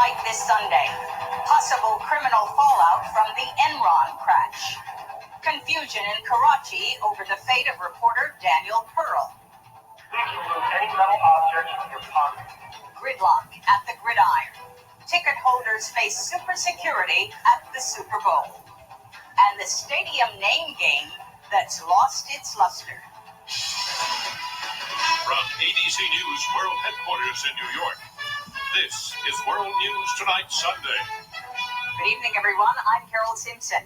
fight this Sunday. Possible criminal fallout from the Enron crash. Confusion in Karachi over the fate of reporter Daniel Pearl. Remove any metal objects from your pocket. Gridlock at the Gridiron. Ticket holders face super security at the Super Bowl. And the stadium name game that's lost its luster. From ABC News World Headquarters in New York, this is World News Tonight Sunday. Good evening, everyone. I'm Carol Simpson.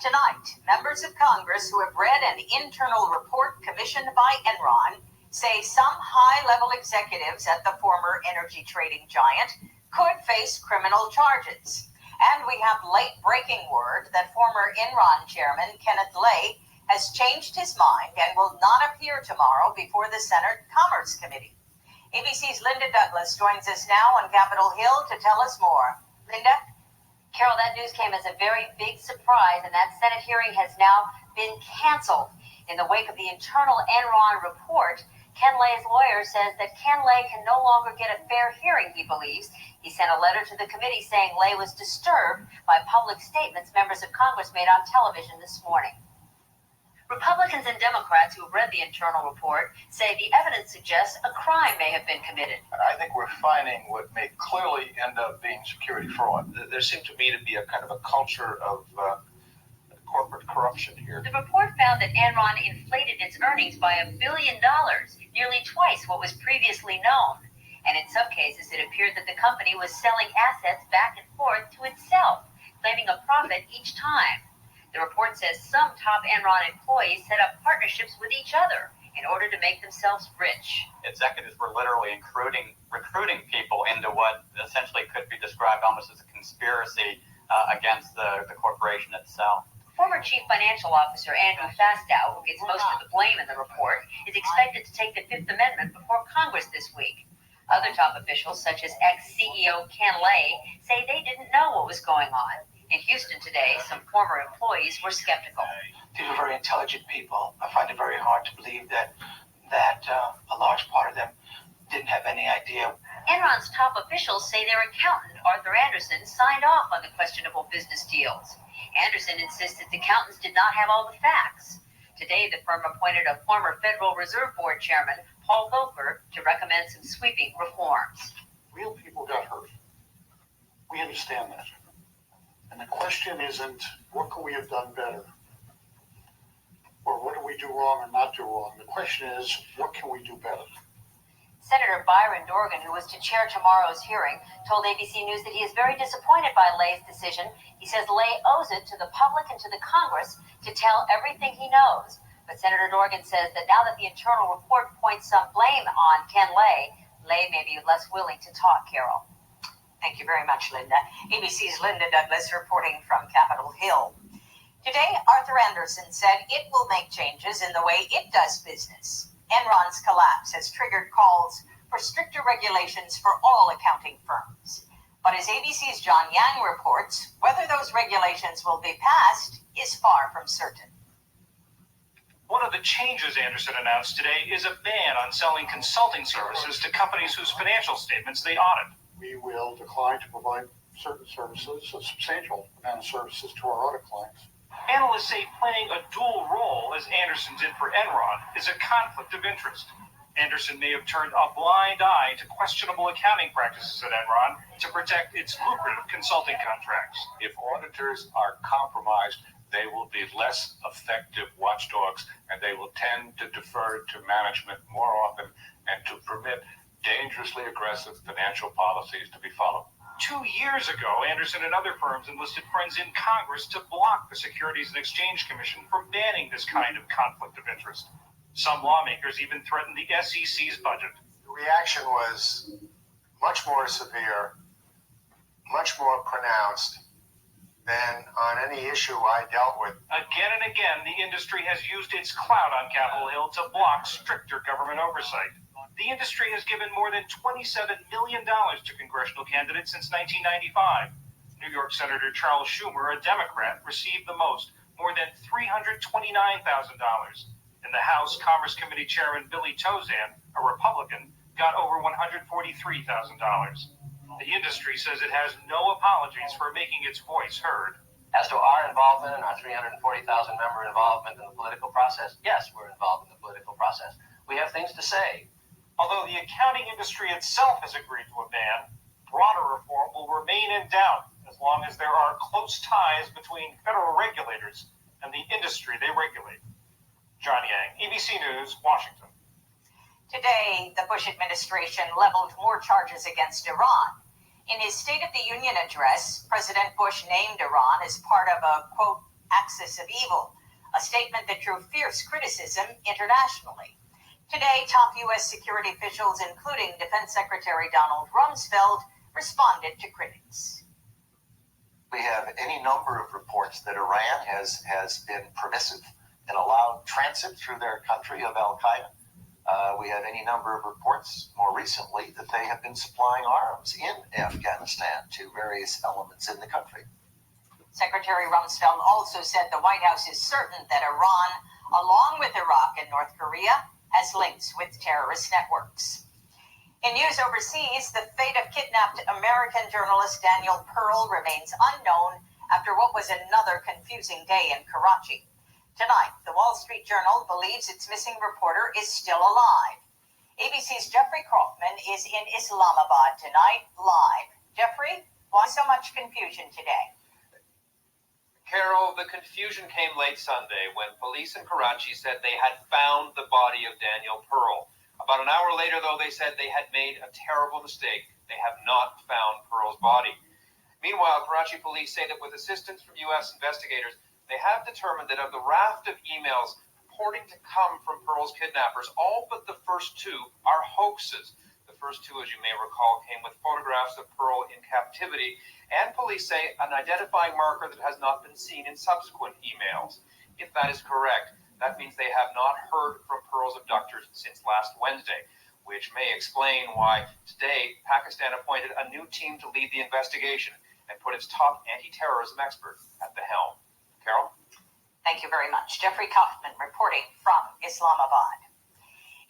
Tonight, members of Congress who have read an internal report commissioned by Enron say some high-level executives at the former energy trading giant could face criminal charges. And we have late-breaking word that former Enron chairman Kenneth Lay has changed his mind and will not appear tomorrow before the Senate Commerce Committee. ABC's Linda Douglas joins us now on Capitol Hill to tell us more. Linda? Carol, that news came as a very big surprise, and that Senate hearing has now been canceled. In the wake of the internal Enron report, Ken Lay's lawyer says that Ken Lay can no longer get a fair hearing, he believes. He sent a letter to the committee saying Lay was disturbed by public statements members of Congress made on television this morning. Republicans and Democrats who have read the internal report say the evidence suggests a crime may have been committed. I think we're finding what may clearly end up being security fraud. There seemed to me to be a kind of a culture of corporate corruption here. The report found that Enron inflated its earnings by $1 billion, nearly twice what was previously known. And in some cases, it appeared that the company was selling assets back and forth to itself, claiming a profit each time. The report says some top Enron employees set up partnerships with each other in order to make themselves rich. Executives were literally recruiting people into what essentially could be described almost as a conspiracy against the corporation itself. Former Chief Financial Officer Andrew Fastow, who gets most of the blame in the report, is expected to take the Fifth Amendment before Congress this week. Other top officials, such as ex-CEO Ken Lay, say they didn't know what was going on. In Houston today, some former employees were skeptical. These are very intelligent people. I find it very hard to believe that a large part of them didn't have any idea. Enron's top officials say their accountant, Arthur Anderson, signed off on the questionable business deals. Anderson insists that the accountants did not have all the facts. Today, the firm appointed a former Federal Reserve Board chairman, Paul Volcker, to recommend some sweeping reforms. Real people got hurt. We understand that. And the question isn't, what can we have done better? Or what do we do wrong or not do wrong? The question is, what can we do better? Senator Byron Dorgan, who was to chair tomorrow's hearing, told ABC News that he is very disappointed by Lay's decision. He says Lay owes it to the public and to the Congress to tell everything he knows. But Senator Dorgan says that now that the internal report points some blame on Ken Lay, Lay may be less willing to talk, Carol. Thank you very much, Linda. ABC's Linda Douglas reporting from Capitol Hill. Today, Arthur Anderson said it will make changes in the way it does business. Enron's collapse has triggered calls for stricter regulations for all accounting firms. But as ABC's John Yang reports, whether those regulations will be passed is far from certain. One of the changes Anderson announced today is a ban on selling consulting services to companies whose financial statements they audit. We will decline to provide certain services, a substantial amount of services to our audit clients. Analysts say playing a dual role, as Anderson did for Enron, is a conflict of interest. Anderson may have turned a blind eye to questionable accounting practices at Enron to protect its lucrative consulting contracts. If auditors are compromised, they will be less effective watchdogs, and they will tend to defer to management more often and to permit dangerously aggressive financial policies to be followed. 2 years ago, Anderson and other firms enlisted friends in Congress to block the Securities and Exchange Commission from banning this kind of conflict of interest. Some lawmakers even threatened the SEC's budget. The reaction was much more severe, much more pronounced than on any issue I dealt with. Again and again, the industry has used its clout on Capitol Hill to block stricter government oversight. The industry has given more than $27 million to congressional candidates since 1995. New York Senator Charles Schumer, a Democrat, received the most, more than $329,000. And the House Commerce Committee Chairman Billy Tozan, a Republican, got over $143,000. The industry says it has no apologies for making its voice heard. As to our involvement and our 340,000 member involvement in the political process, yes, we're involved in the political process. We have things to say. Although the accounting industry itself has agreed to a ban, broader reform will remain in doubt as long as there are close ties between federal regulators and the industry they regulate. John Yang, ABC News, Washington. Today, the Bush administration leveled more charges against Iran. In his State of the Union address, President Bush named Iran as part of a, quote, axis of evil, a statement that drew fierce criticism internationally. Today, top U.S. security officials, including Defense Secretary Donald Rumsfeld, responded to critics. We have any number of reports that Iran has been permissive and allowed transit through their country of al-Qaeda. We have any number of reports more recently that they have been supplying arms in Afghanistan to various elements in the country. Secretary Rumsfeld also said the White House is certain that Iran, along with Iraq and North Korea, has links with terrorist networks. In news overseas, the fate of kidnapped American journalist Daniel Pearl remains unknown after what was another confusing day in Karachi. Tonight, the Wall Street Journal believes its missing reporter is still alive. ABC's Jeffrey Kaufman is in Islamabad tonight, live. Jeffrey, why so much confusion today? Carol, the confusion came late Sunday when police in Karachi said they had found the body of Daniel Pearl. About an hour later, though, they said they had made a terrible mistake. They have not found Pearl's body. Meanwhile, Karachi police say that with assistance from U.S. investigators, they have determined that of the raft of emails purporting to come from Pearl's kidnappers, all but the first two are hoaxes. The first two, as you may recall, came with photographs of Pearl in captivity, and police say an identifying marker that has not been seen in subsequent emails. If that is correct, that means they have not heard from Pearl's abductors since last Wednesday, which may explain why today Pakistan appointed a new team to lead the investigation and put its top anti-terrorism expert at the helm. Carol? Thank you very much. Jeffrey Kaufman reporting from Islamabad.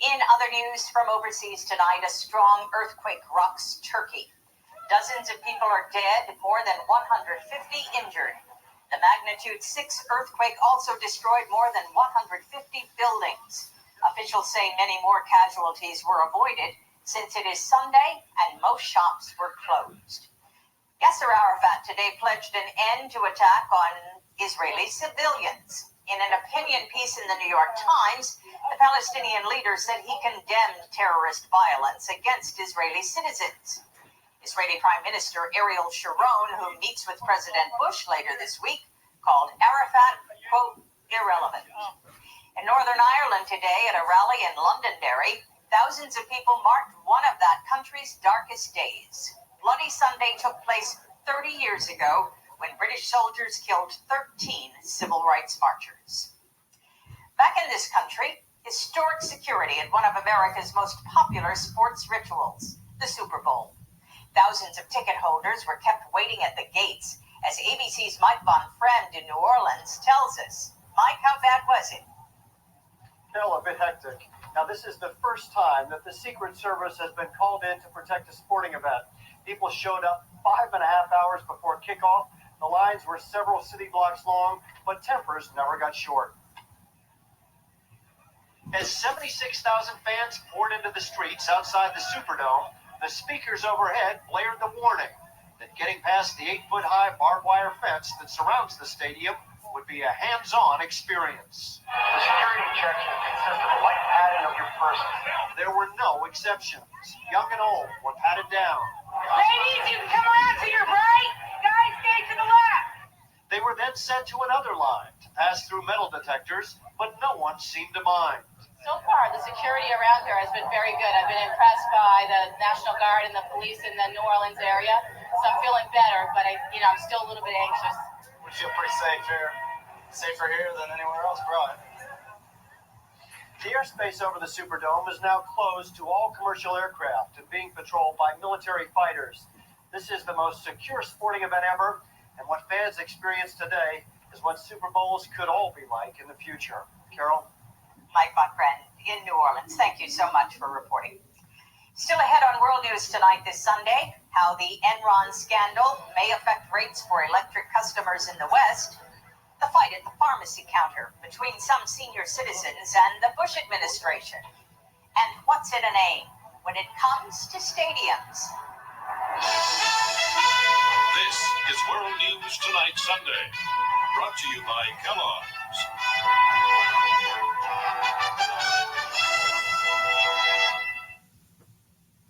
In other news from overseas tonight, a strong earthquake rocks Turkey. Dozens of people are dead, more than 150 injured. The magnitude 6 earthquake also destroyed more than 150 buildings. Officials say many more casualties were avoided since it is Sunday and most shops were closed. Yasser Arafat today pledged an end to attack on Israeli civilians. In an opinion piece in the New York Times, the Palestinian leader said he condemned terrorist violence against Israeli citizens. Israeli Prime Minister Ariel Sharon, who meets with President Bush later this week, called Arafat, quote, irrelevant. In Northern Ireland today, at a rally in Londonderry, thousands of people marked one of that country's darkest days. Bloody Sunday took place 30 years ago, when British soldiers killed 13 civil rights marchers. Back in this country, historic security at one of America's most popular sports rituals, the Super Bowl. Thousands of ticket holders were kept waiting at the gates, as ABC's Mike Von Friend in New Orleans tells us. Mike, how bad was it? Carol, a bit hectic. Now, this is the first time that the Secret Service has been called in to protect a sporting event. People showed up 5.5 hours before kickoff. The lines were several city blocks long, but tempers never got short. As 76,000 fans poured into the streets outside the Superdome, the speakers overhead blared the warning that getting past the 8-foot-high barbed wire fence that surrounds the stadium would be a hands-on experience. The security checks will consist of a light patting of your person. There were no exceptions. Young and old were patted down. Ladies, you can come around to your right. Guys, stay to the left. They were then sent to another line to pass through metal detectors, but no one seemed to mind. So far, the security around here has been very good. I've been impressed by the National Guard and the police in the New Orleans area, so I'm feeling better, but I'm still a little bit anxious. We feel pretty safe here. Safer here than anywhere else, probably. The airspace over the Superdome is now closed to all commercial aircraft and being patrolled by military fighters. This is the most secure sporting event ever, and what fans experience today is what Super Bowls could all be like in the future. Carol? Mike Von Friend in New Orleans, thank you so much for reporting. Still ahead on World News Tonight this Sunday, how the Enron scandal may affect rates for electric customers in the West, the fight at the pharmacy counter between some senior citizens and the Bush administration, and what's in a name when it comes to stadiums. This is World News Tonight Sunday, brought to you by Kellogg's.